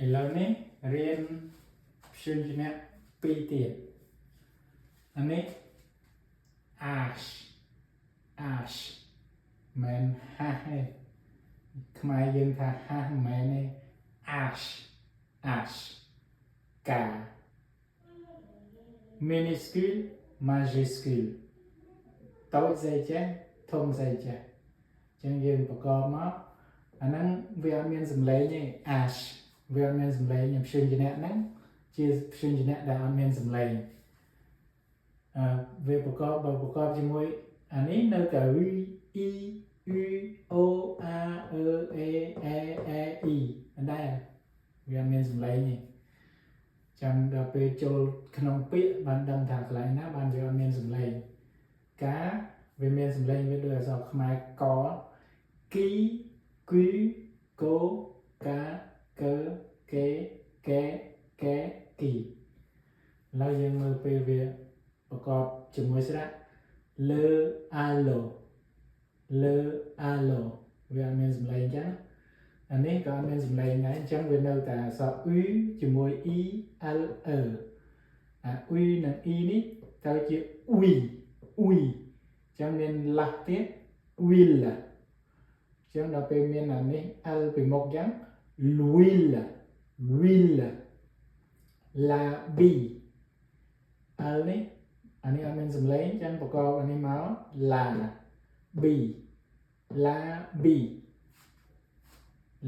ឥឡូវនេះរៀនព្យញ្ជនៈពីរទៀតអានេះ ash ash មិនហាស់ទេខ្មែរយើងថាហាស់មិនមែនទេ ash ash កា minuscule majuscule តូចស្អីចេះធំស្អីចេះអញ្ចឹងយើងប្រកបមកអាហ្នឹងវាអត់មានសម្លេងទេ ash វាអត់មានសម្លេងព្យញ្ជនៈហ្នឹងជាព្យញ្ជនៈដែលអត់មានសម្លេងវាប្រកបជាមួយអានេះនៅតែ e u o a e e e e អត់ដែរវាអត់មានសម្លេងទេចាំដល់ពេលចូលក្នុងពាក្យបានដឹងថាកន្លែងណាបានវាអត់មានសម្លេងកាវាមានសម្លេងវាដូចអក្សរខ្មែរកគីគីកូកាកើកេកែកែគីឡើយយើងមើលពេលវាប្រកបជាមួយស្រៈលើអាឡូលើអាឡូវាអត់មានសម្លេងចឹងអានេះក៏អត់មានសម្លេងដែរអញ្ចឹងវានៅតែអក្សរ u ជាមួយ e l e អា u និង e នេះទៅជា ui អញ្ចឹងមានឡាស់ទៀត will អញ្ចឹងដល់ពេលមានអានេះ l ពីមុខអញ្ចឹង will la b l នេះអានេះអត់មានសម្លេងអញ្ចឹងប្រកបអានេះមក la b la b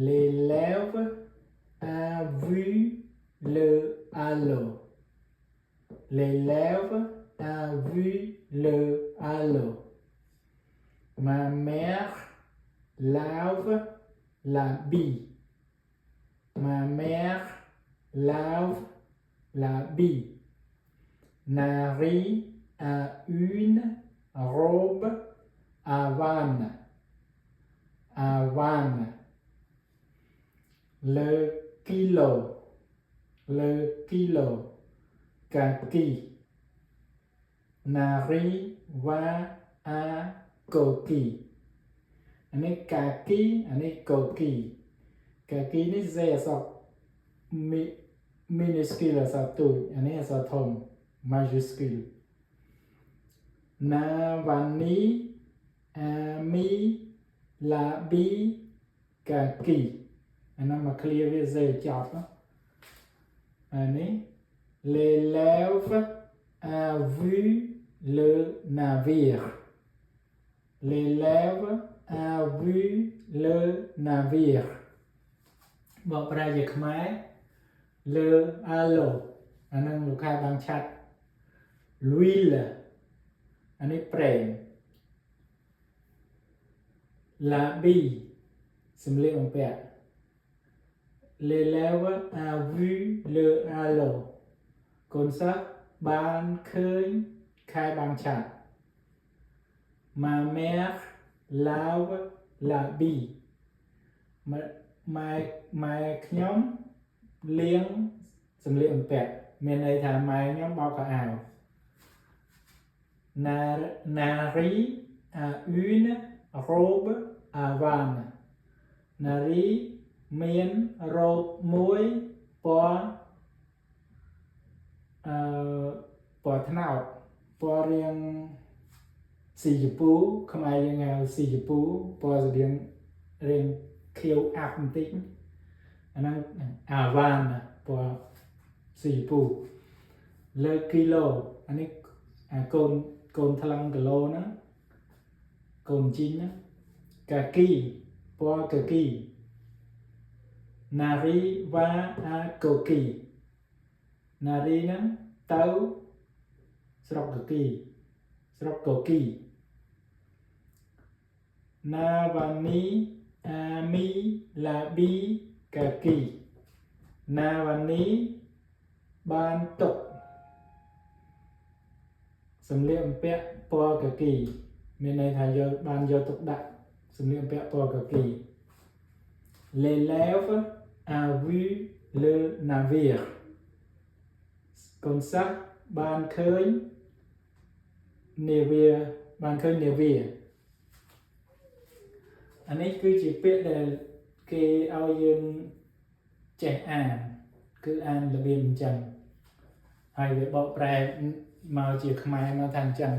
l'élève a vu le halo l'élève a vu le halo ma mère lave la bille ma mère lave la bille Nari a une robe Havane le kilo kaki Nari va à coquille อันนี้ kaki อันนี้ coquille kaki นี่ z អក្សរ minuscule អក្សរទូចอันนี้អក្សរធំ majuscule Navani ami labi kaki អានោះមក clear វា z ចប់អានេះ l'élève a vu le navire l'élève a vu le navire បកប្រែជាខ្មែរ le halo អានឹងលោកខែបានឆាត់ l'huile អានេះប្រេង la bille សម្លៀកបំពាក់ l'élève a vu le halo កូនសិស្សបានឃើញខែបានឆាត់ ma mère lave la bille ម៉ែខ្ញុំលាងសម្លៀកបំពាក់មានន័យថាម៉ែខ្ញុំបោកខោអាវ Nari a une robe Havane Nari មាន robe មួយពណ៌ពណ៌ត្នោតពណ៌រាងស៊ីជពូខ្មែរយើងហៅស៊ីជពូពណ៌ស្តៀងរាងខៀវអាប់បន្តិចអាហ្នឹង Havane ពណ៌ស៊ីជពូលើគីឡូអានេះកូនថ្លឹងគីឡូហ្នឹងកូនជីងណាកាគីពណ៌កាគី Nari va à coquille Nari ហ្នឹងទៅស្រុកកាគីស្រុកកូគី Navani ami labi kaki Navani បានទុកសម្លៀកបំពាក់ពណ៌កាគីមានន័យថាយកបានយកទុកដាក់សម្លៀកបំពាក់ពណ៌កាគី L'élève a vu le navire កូនសិស្សបានឃើញនាវាអានេះគឺជាពាក្យដែលគេឲ្យយើងច ចេះអានគឺអានរបៀបអញ្ចឹងហើយវាបកប្រែមកជាខ្មែរមកថាអញ្ចឹង